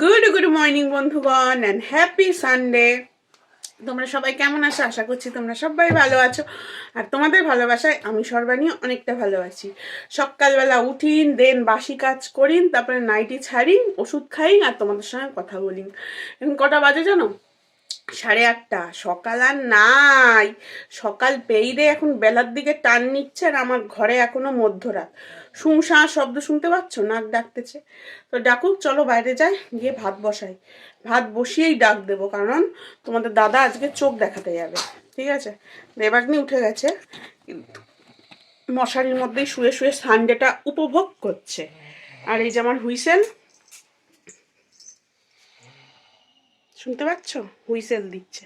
Good morning বন্ধুগণ and happy Sunday. তোমরা সবাই কেমন আছো? আশা করছি তোমরা সবাই ভালো আছো, আর তোমাদের ভালোবাসায় আমি সর্বাণী অনেকটা ভালো আছি। সকালবেলা উঠিন, দেন বাসি কাজ করিন, তারপরে নাইটি ছাড়িন, ওষুধ খাইন, আর তোমাদের সঙ্গে কথা বলিন। এখন কটা বাজে জানো? 8:30। সকাল আর নাই, সকাল পেইরে এখন বেলার দিকে টান নিচ্ছে, আর আমার ঘরে এখনো মধ্যরাত। শুঁশা শব্দ শুনতে পাচ্ছ? নাক ডাকতেছে। তো ডাকুক, চলো বাইরে যাই, গিয়ে ভাত বসাই। ভাত বসিয়েই ডাক দেবো, কারণ তোমাদের দাদা আজকে চোখ দেখাতে যাবে। ঠিক আছে, দেবাগ্নি উঠে গেছে, কিন্তু মশারির মধ্যেই শুয়ে শুয়ে সানডেটা উপভোগ করছে। আর এই যে আমার হুইসেল, শুনতে পাচ্ছ? হুইসেল দিচ্ছে।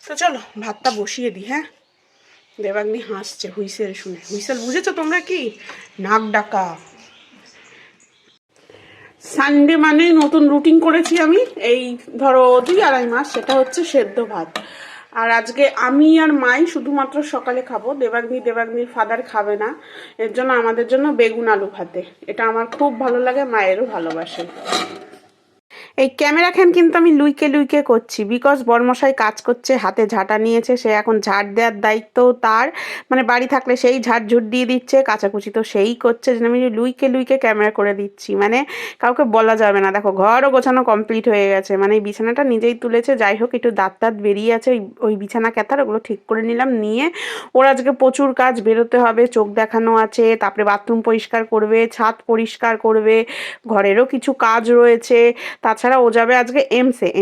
তো চলো ভাতটা বসিয়ে দিই। হ্যাঁ, দেবাগ্নি হাসছে হুইসেল শুনে। হুইসেল বুঝেছো তোমরা কি? নাক ডাকা। সানডে মানেই নতুন রুটিন করেছি আমি, এই ধরো 2-2.5 মাস। সেটা হচ্ছে সেদ্ধ ভাত। আর আজকে আমি আর মাই শুধুমাত্র সকালে খাবো, দেবাগ্নির ফাদার খাবে না। এর জন্য আমাদের জন্য বেগুন আলু ভাতে। এটা আমার খুব ভালো লাগে, মায়েরও ভালোবাসে। এই ক্যামেরাখান কিন্তু আমি লুইকে লুইকে করছি, বিকজ বরমশাই কাজ করছে, হাতে ঝাঁটা নিয়েছে, সে এখন ঝাড় দেওয়ার দায়িত্ব তার। মানে বাড়ি থাকলে সেই ঝাড় ঝুট দিয়ে দিচ্ছে, কাচাকুচি তো সেই করছে, যেন আমি লুইকে লুইকে ক্যামেরা করে দিচ্ছি। মানে কাউকে বলা যাবে না। দেখো ঘরও গোছানো কমপ্লিট হয়ে গেছে, মানে এই বিছানাটা নিজেই তুলেছে। যাই হোক, একটু দাঁত বেরিয়ে আছে ওই বিছানা ক্যাথার, ওগুলো ঠিক করে নিলাম। নিয়ে ওর আজকে প্রচুর কাজ, বেরোতে হবে, চোখ দেখানো আছে, তারপরে বাথরুম পরিষ্কার করবে, ছাদ পরিষ্কার করবে, ঘরেরও কিছু কাজ রয়েছে। তাছাড়া ও যাবে আজকে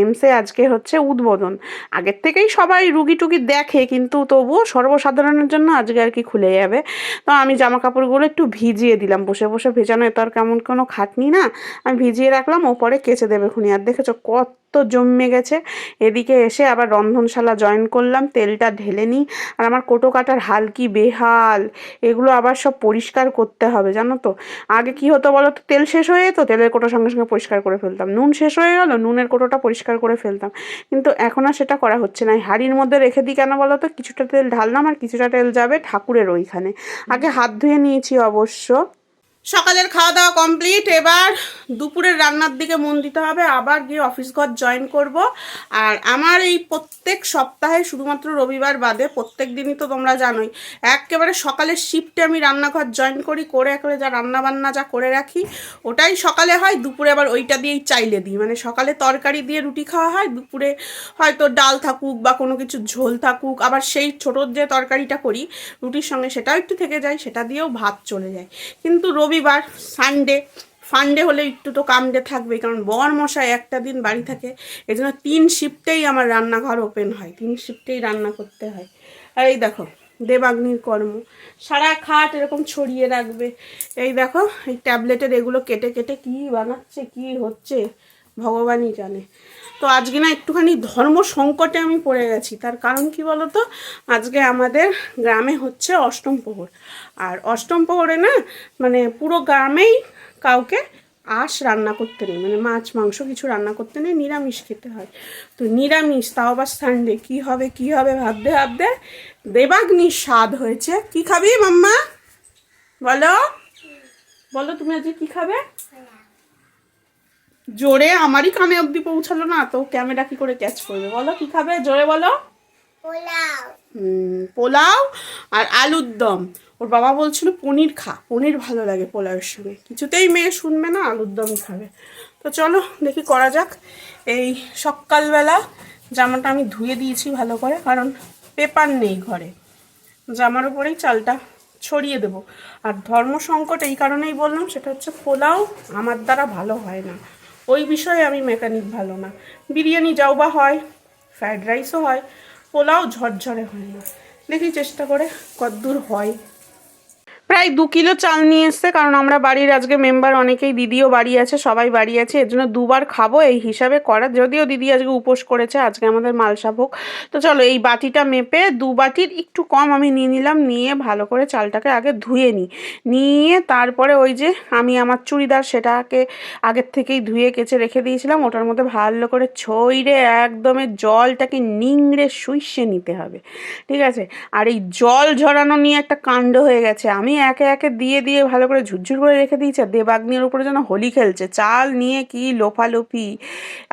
এমসে আজকে হচ্ছে উদ্বোধন। আগের থেকেই সবাই রুগী টুগি দেখে, কিন্তু তবুও সর্বসাধারণের জন্য আজকে আর কি খুলে যাবে। তো আমি জামা কাপড়গুলো একটু ভিজিয়ে দিলাম, বসে বসে ভেজানো এত আর কেমন কোনো খাটনি না। আমি ভিজিয়ে রাখলাম, ও পরে কেচে দেবে খুনি। আর দেখেছো কত জমে গেছে। এদিকে এসে আবার রন্ধনশালা জয়েন করলাম, তেলটা ঢেলে নিই। আর আমার কোটো কাটার হাল কি বেহাল, এগুলো আবার সব পরিষ্কার করতে হবে জানো তো। আগে কি হতো বলো তো, তেল শেষ হয়ে যেত, তেলের কোটো সঙ্গে সঙ্গে পরিষ্কার করে ফেলতাম। নুন শেষ হয়ে গেল, নুনের কোটোটা পরিষ্কার করে ফেলতাম। কিন্তু এখন আর সেটা করা হচ্ছে না। হাঁড়ির মধ্যে রেখে দিই কেন বলো তো, কিছুটা তেল ঢাললাম আর কিছুটা তেল যাবে ঠাকুরের ওইখানে। আগে হাত ধুয়ে নিয়েছি অবশ্য। সকালের খাওয়া দাওয়া কমপ্লিট, এবার দুপুরের রান্নার দিকে মন দিতে হবে, আবার গিয়ে অফিস ঘর জয়েন করব। আর আমার এই প্রত্যেক সপ্তাহে শুধুমাত্র রবিবার বাদে প্রত্যেক দিনই তো তোমরা জানোই, একেবারে সকালের শিফটে আমি রান্নাঘর জয়েন করি, করে একেবারে যা রান্না বান্না যা করে রাখি ওটাই সকালে হয়। দুপুরে আবার ওইটা দিয়েই চাইলে দিই, মানে সকালে তরকারি দিয়ে রুটি খাওয়া হয়, দুপুরে হয়তো ডাল থাকুক বা কোনো কিছু ঝোল থাকুক, আবার সেই ছোটোর যে তরকারিটা করি রুটির সঙ্গে সেটাও একটু থেকে যায়, সেটা দিয়েও ভাত চলে যায়। কিন্তু রবিবার ফান্ডে হলে একটু তো কামড়ে থাকবেই, কারণ বরমশাই একটা দিন বাড়ি থাকে। এই জন্য 3 শিফটেই আমার রান্নাঘর ওপেন হয়, 3 শিফটেই রান্না করতে হয়। আর এই দেখো দেবাগ্নির কর্ম, সারা খাট এরকম ছড়িয়ে রাখবে। এই দেখো এই ট্যাবলেটের এগুলো কেটে কেটে কী বানাচ্ছে, কী হচ্ছে ভগবানই জানে। তো আজকে না একটুখানি ধর্ম সংকটে আমি পড়ে গেছি। তার কারণ কি বলো তো, আজকে আমাদের গ্রামে হচ্ছে অষ্টম প্রহর। আর অষ্টম প্রহরে না, মানে পুরো গ্রামেই কাউকে আঁশ রান্না করতে নেই, মানে মাছ মাংস কিছু রান্না করতে নেই, নিরামিষ খেতে হয়। তো নিরামিষ, তাও আবার সানডে, কী হবে ভাবতে ভাবতে দেবাগ্নির স্বাদ হয়েছে। কি খাবি মাম্মা? বলো বলো তুমি আজকে কি খাবে? জোরে, আমারই কানে অবধি পৌঁছালো না তো ক্যামেরা কি করে ক্যাচ করবে? বলো কি খাবে, জোরে বলো। পোলাও আর আলুর দম। ওর বাবা বলছিল পনির খা, পনির ভালো লাগে পোলাওয়ের সঙ্গে। কিছুতেই মেয়ে শুনবে না, আলুর দমই খাবে। তো চলো দেখি করা যাক। এই সকালবেলা জামাটা আমি ধুয়ে দিয়েছি ভালো করে, কারণ পেপার নেই ঘরে, জামার উপরেই চালটা ছড়িয়ে দেবো। আর ধর্ম সংকট এই কারণেই বললাম, সেটা হচ্ছে পোলাও আমার দ্বারা ভালো হয় না, ওই বিষয়ে আমি মেকানিক ভালো না। বিরিয়ানি যাও বা হয়, ফ্রায়েড রাইসও হয়, পোলাও ঝরঝরে হয় না। দেখি চেষ্টা করে কতদূর হয়। প্রায় 2 কিলো চাল নিয়ে এসছে, কারণ আমরা বাড়ির আজকে মেম্বার অনেকেই, দিদিও বাড়ি আছে, সবাই বাড়ি আছে, এর জন্য 2বার খাবো এই হিসাবে করা। যদিও দিদি আজকে উপোস করেছে, আজকে আমাদের মালসা ভোগ। তো চলো এই বাটিটা মেপে 2 বাটির একটু কম আমি নিয়ে নিলাম। নিয়ে ভালো করে চালটাকে আগে ধুয়ে নিয়ে তারপরে ওই যে আমি আমার চুড়িদার সেটাকে আগের থেকেই ধুয়ে কেচে রেখে দিয়েছিলাম, ওটার মধ্যে ভালো করে ছইরে একদমে জলটাকে নিংড়ে শুইয়ে নিতে হবে, ঠিক আছে। আর এই জল ঝরানো নিয়ে একটা কাণ্ড হয়ে গেছে। আমি নিয়ে একে একে দিয়ে দিয়ে ভালো করে ঝুরঝুর করে রেখে দিয়েছে। দেবাগ্নির উপরে যেন হোলি খেলছে, চাল নিয়ে কি লোফালোফি।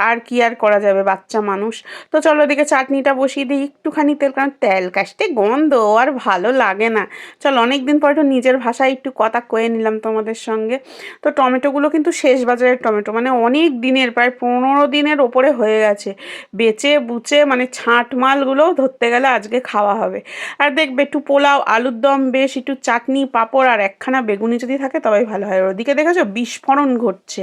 আর কি আর করা যাবে, বাচ্চা মানুষ। তো চলো ওদিকে চাটনিটা বসিয়ে দিই, একটুখানি তেল, কারণ তেল কাশতে গন্ধ আর ভালো লাগে না। চলো অনেকদিন পর একটু নিজের ভাষায় একটু কথা কয়ে নিলাম তোমাদের সঙ্গে। তো টমেটোগুলো কিন্তু শেষ বাজারের টমেটো, মানে অনেক দিনের, প্রায় 15 দিনের ওপরে হয়ে গেছে। বেচে বুচে মানে ছাঁট মালগুলোও ধরতে গেলে আজকে খাওয়া হবে। আর দেখবে একটু পোলাও, আলুর দম, বেশ একটু চাটনি, পাঁপড় আর একখানা বেগুনি যদি থাকে তবেই ভালো হয়। ওদিকে দেখেছো বিস্ফোরণ ঘটছে।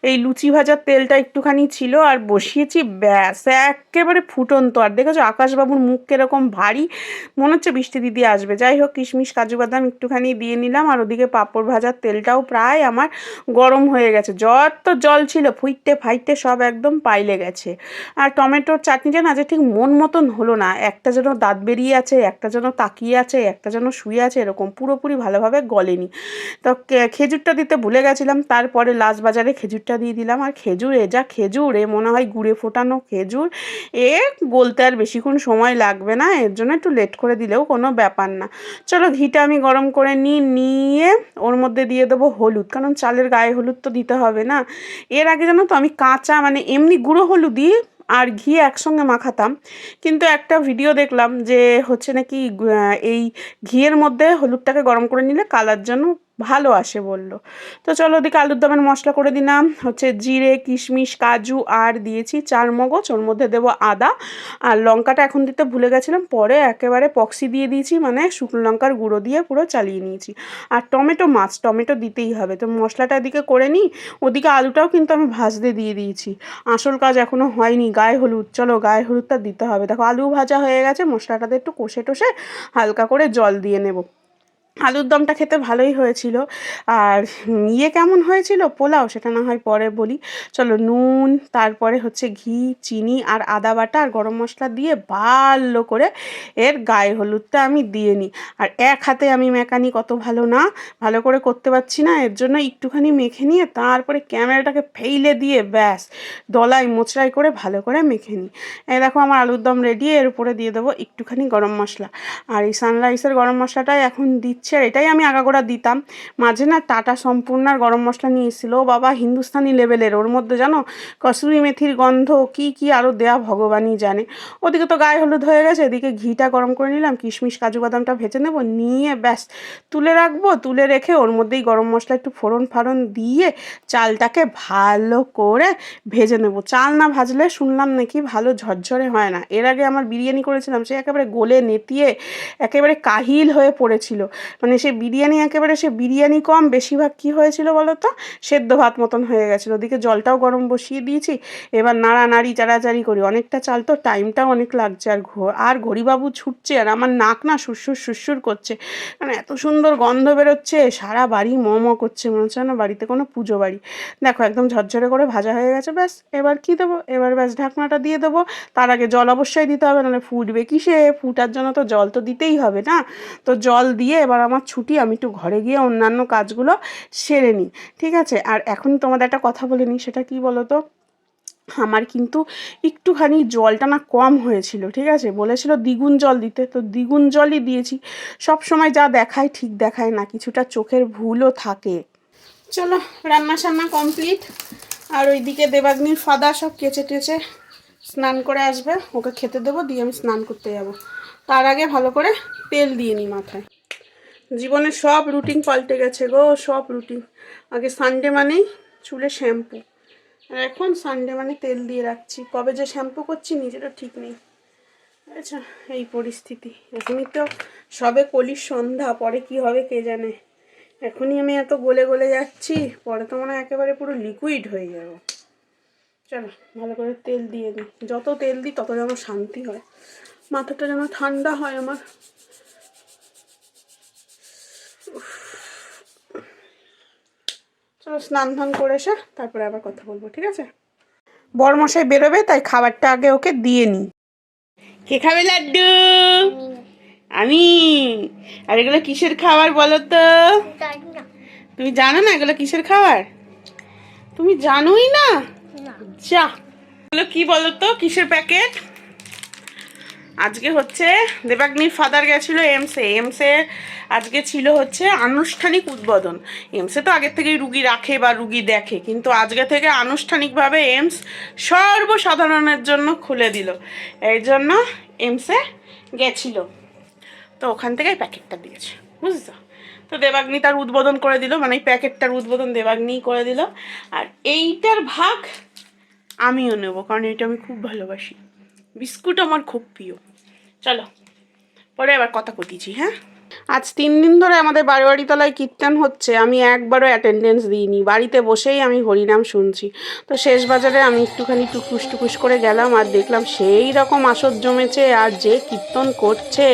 এই লুচি ভাজার তেলটা একটুখানি ছিল আর বসিয়েছি, ব্যাস একেবারে ফুটন্ত। আর দেখেছো আকাশবাবুর মুখ কিরকম ভারী, মনে হচ্ছে বৃষ্টি দিদি আসবে। যাই হোক, কিশমিশ কাজু বাদাম একটুখানি দিয়ে নিলাম। আর ওদিকে পাঁপড় ভাজার তেলটাও প্রায় আমার গরম হয়ে গেছে, যত জল ছিল ফুইটে ফাইটে সব একদম পাইলে গেছে। আর টমেটোর চাটনিটা না যে ঠিক মন মতন হলো না, একটা যেন দাঁত বেরিয়ে আছে, একটা যেন তাকিয়ে আছে, একটা যেন শুয়ে আছে, এরকম পুরোপুরি ভালোভাবে গলেনি। তো খেজুরটা দিতে ভুলে গেছিলাম, তারপরে লাস্ট বাজারে খেজুরটা দিয়ে দিলাম। আর খেজুর, এ যা খেজুর, এ মনে হয় গুড়ে ফোটানো খেজুর। এ গলতে আর বেশিক্ষণ সময় লাগবে না, এর জন্য একটু লেট করে দিলেও কোনো ব্যাপার না। চলো ঘিটা আমি গরম করে নিয়ে ওর মধ্যে দিয়ে দেবো হলুদ, কারণ চালের গায়ে হলুদ তো দিতে হবে না। এর আগে জানো তো আমি কাঁচা মানে এমনি গুঁড়ো হলুদই আর ঘি একসঙ্গে মাখাতাম, কিন্তু একটা ভিডিও দেখলাম যে হচ্ছে নাকি এই ঘিয়ের মধ্যে হলুদটাকে গরম করে নিলে কালার যেন ভালো আসে বলল। তো চলো ওদিকে আলুর দমের মশলা করে দিলাম, হচ্ছে জিরে, কিশমিশ, কাজু আর দিয়েছি চারমগজ, ওর মধ্যে দেবো আদা। আর লঙ্কাটা এখন দিতে ভুলে গেছিলাম, পরে একেবারে পক্সি দিয়ে দিয়েছি, মানে শুকনো লঙ্কার গুঁড়ো দিয়ে পুরো চালিয়ে নিয়েছি। আর টমেটো মাছ, টমেটো দিতেই হবে। তো মশলাটা এদিকে করে নিই, ওদিকে আলুটাও কিন্তু আমি ভাজতে দিয়ে দিয়েছি। আসল কাজ এখনো হয়নি, গায়ে হলুদ। চলো গায়ে হলুদটা দিতে হবে। দেখো আলু ভাজা হয়ে গেছে, মশলাটাতে একটু কষে টষে হালকা করে জল দিয়ে নেব। আলুর দমটা খেতে ভালোই হয়েছিল। আর ইয়ে কেমন হয়েছিল পোলাও, সেটা না হয় পরে বলি। চলো নুন, তারপরে হচ্ছে ঘি, চিনি আর আদা বাটা আর গরম মশলা দিয়ে ভালো করে এর গায়ে হলুদটা আমি দিয়ে নিই। আর এক হাতে আমি মেকানিক, অত ভালো না, ভালো করে করতে পারছি না, এর জন্য একটুখানি মেখে নিয়ে তারপরে ক্যামেরাটাকে ফেলে দিয়ে ব্যাস দলাই মোচড়াই করে ভালো করে মেখে নিই। এই দেখো আমার আলুর দম রেডি। এর উপরে দিয়ে দেবো একটুখানি গরম মশলা। আর এই সানরাইসের গরম মশলাটাই এখন দিচ্ছি, আর এটাই আমি আগাগোড়া দিতাম। মাঝে না টাটা সম্পূর্ণার গরম মশলা নিয়ে এসেছিল, ও বাবা হিন্দুস্তানি লেভেলের, ওর মধ্যে জানো কসুরি মেথির গন্ধ, কি কি আরও দেয়া ভগবানই জানে। ওদিকে তো গায়ে হলুদ হয়ে গেছে, এদিকে ঘিটা গরম করে নিলাম, কিশমিশ কাজু বাদামটা ভেজে নেব, নিয়ে ব্যাস তুলে রাখবো। তুলে রেখে ওর মধ্যেই গরম মশলা একটু ফোড়ন ফাড়ন দিয়ে চালটাকে ভালো করে ভেজে নেব। চাল না ভাজলে শুনলাম নাকি ভালো ঝরঝরে হয় না। এর আগে আমার বিরিয়ানি করেছিলাম, সে একেবারে গলে নেতিয়ে একেবারে কাহিল হয়ে পড়েছিল। মানে সে বিরিয়ানি একেবারে, সে বিরিয়ানি কম, বেশিরভাগ কী হয়েছিল বলো তো, সেদ্ধ ভাত মতন হয়ে গেছিলো। ওদিকে জলটাও গরম বসিয়ে দিয়েছি, এবার নাড়ানাড়ি চাড়াচাড়ি করি। অনেকটা চাল তো, টাইমটাও অনেক লাগছে। আর ঘড়িবাবু ছুটছে, আর আমার নাক না সুরসুর সুরসুর করছে, মানে এত সুন্দর গন্ধ বেরোচ্ছে, সারা বাড়ি ম করছে, মনে হচ্ছে না বাড়িতে কোনো পুজো বাড়ি। দেখো একদম ঝরঝরে করে ভাজা হয়ে গেছে। ব্যাস এবার কী দেবো, এবার ব্যাস ঢাকনাটা দিয়ে দেবো। তার আগে জল অবশ্যই দিতে হবে, নাহলে ফুটবে কিসে, ফুটার জন্য তো জল তো দিতেই হবে না। তো জল দিয়ে এবার আমার ছুটি, আমি একটু ঘরে গিয়ে অন্যান্য কাজগুলো সেরে নিই, ঠিক আছে। আর এখন তোমাদের একটা কথা বলে নিই, সেটা কি বলো তো, আমার কিন্তু একটুখানি জলটা না কম হয়েছিল, ঠিক আছে। বলেছিল দ্বিগুণ জল দিতে, তো দ্বিগুণ জলই দিয়েছি। সব সময় যা দেখায় ঠিক দেখায় না, কিছুটা চোখের ভুলও থাকে। চলো রান্না সান্না কমপ্লিট। আর ওইদিকে দেবাগ্নির ফাদা সব কেচে টেচে স্নান করে আসবে, ওকে খেতে দেবো, দিয়ে আমি স্নান করতে যাব। তার আগে ভালো করে তেল দিয়ে নিই মাথায়। জীবনের সব রুটিন পাল্টে গেছে গো, সব রুটিন। আগে সানডে মানেই চুলে শ্যাম্পু, আর এখন সানডে মানে তেল দিয়ে রাখছি। কবে যে শ্যাম্পু করছি নিজেরও ঠিক নেই। আচ্ছা এই পরিস্থিতি, এখনই তো সবে কলির সন্ধ্যা, পরে কি হবে কে জানে। এখনই আমি এত গলে গলে যাচ্ছি, পরে তো মনে হয় একেবারে পুরো লিকুইড হয়ে যাব। চলো ভালো করে তেল দিয়ে দিই, যত তেল দিই তত যেন শান্তি হয়, মাথাটা যেন ঠান্ডা হয় আমার। চলো স্নান ধান করে এসে তারপরে আবার কথা বলবো, ঠিক আছে। বড়মশাই বেরোবে, তাই খাবারটা আগে ওকে দিয়ে নিই। কে খাবে লাড্ডু? আমি। আর এগুলো কিসের খাবার বলো তো? তুমি জানো না এগুলো কিসের খাবার? তুমি জানোই না? যা, এগুলো কি বলো তো, কিসের প্যাকেট? আজকে হচ্ছে দেবাগ্নির ফাদার গেছিলো এমসে আজকে ছিল হচ্ছে আনুষ্ঠানিক উদ্বোধন। এমসে তো আগের থেকেই রুগী রাখে বা রুগী দেখে, কিন্তু আজকে থেকে আনুষ্ঠানিকভাবে এমস সর্বসাধারণের জন্য খুলে দিল, এই জন্য এমসে গেছিলো। তো ওখান থেকে প্যাকেটটা দিয়েছে, বুঝছো? তো দেবাগ্নি তার উদ্বোধন করে দিল, মানে এই প্যাকেটটার উদ্বোধন দেবাগ্নিই করে দিল। আর এইটার ভাগ আমিও নেব, কারণ এটা আমি খুব ভালোবাসি, বিস্কুট আমার খুব প্রিয়। চলো পরে আবার কথা কতিছি। হ্যাঁ, আজ 3 দিন ধরে আমাদের বারোয়ারিতলায় কীর্তন হচ্ছে, আমি একবারও অ্যাটেন্ডেন্স দিইনি, বাড়িতে বসেই আমি হরিনাম শুনছি। তো শেষ বাজারে আমি একটুখানি টুকুস করে গেলাম, আর দেখলাম সেই রকম আসর জমেছে, আর যে কীর্তন করছে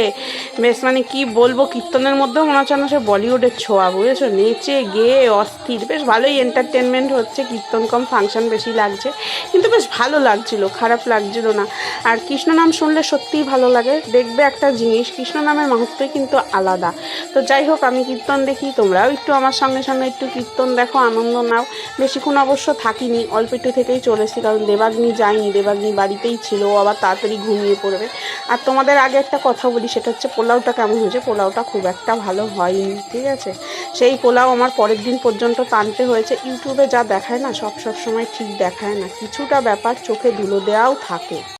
বেশ, মানে কি বলবো, কীর্তনের মধ্যেও মনে হচ্ছে না সে বলিউডের ছোঁয়া, বুঝেছো? নেচে গেয়ে অস্থির, বেশ ভালোই এন্টারটেনমেন্ট হচ্ছে, কীর্তন কম ফাংশন বেশি লাগছে, কিন্তু বেশ ভালো লাগছিল, খারাপ লাগছিল না। আর কৃষ্ণ নাম শুনলে সত্যিই ভালো লাগে। দেখবে একটা জিনিস, কৃষ্ণ নামের মাহাত্ম্যই কিন্তু আলাদা। তো যাই হোক, আমি কীর্তন দেখি, তোমরাও একটু আমার সঙ্গে সঙ্গে একটু কীর্তন দেখো, আনন্দ নাও। বেশিক্ষণ অবশ্য থাকিনি, অল্প একটু থেকেই চলেছি, কারণ দেবাগ্নি যায়নি, দেবাগ্নি বাড়িতেই ছিল, ও আবার তাড়াতাড়ি ঘুমিয়ে পড়বে। আর তোমাদের আগে একটা কথা বলি, সেটা হচ্ছে পোলাওটা কেমন হয়েছে। পোলাওটা খুব একটা ভালো হয়নি, ঠিক আছে? সেই পোলাও আমার পরের দিন পর্যন্ত টানতে হয়েছে। ইউটিউবে যা দেখায় না, সব সময় ঠিক দেখায় না, কিছুটা ব্যাপার চোখে ধুলো দেওয়াও থাকে।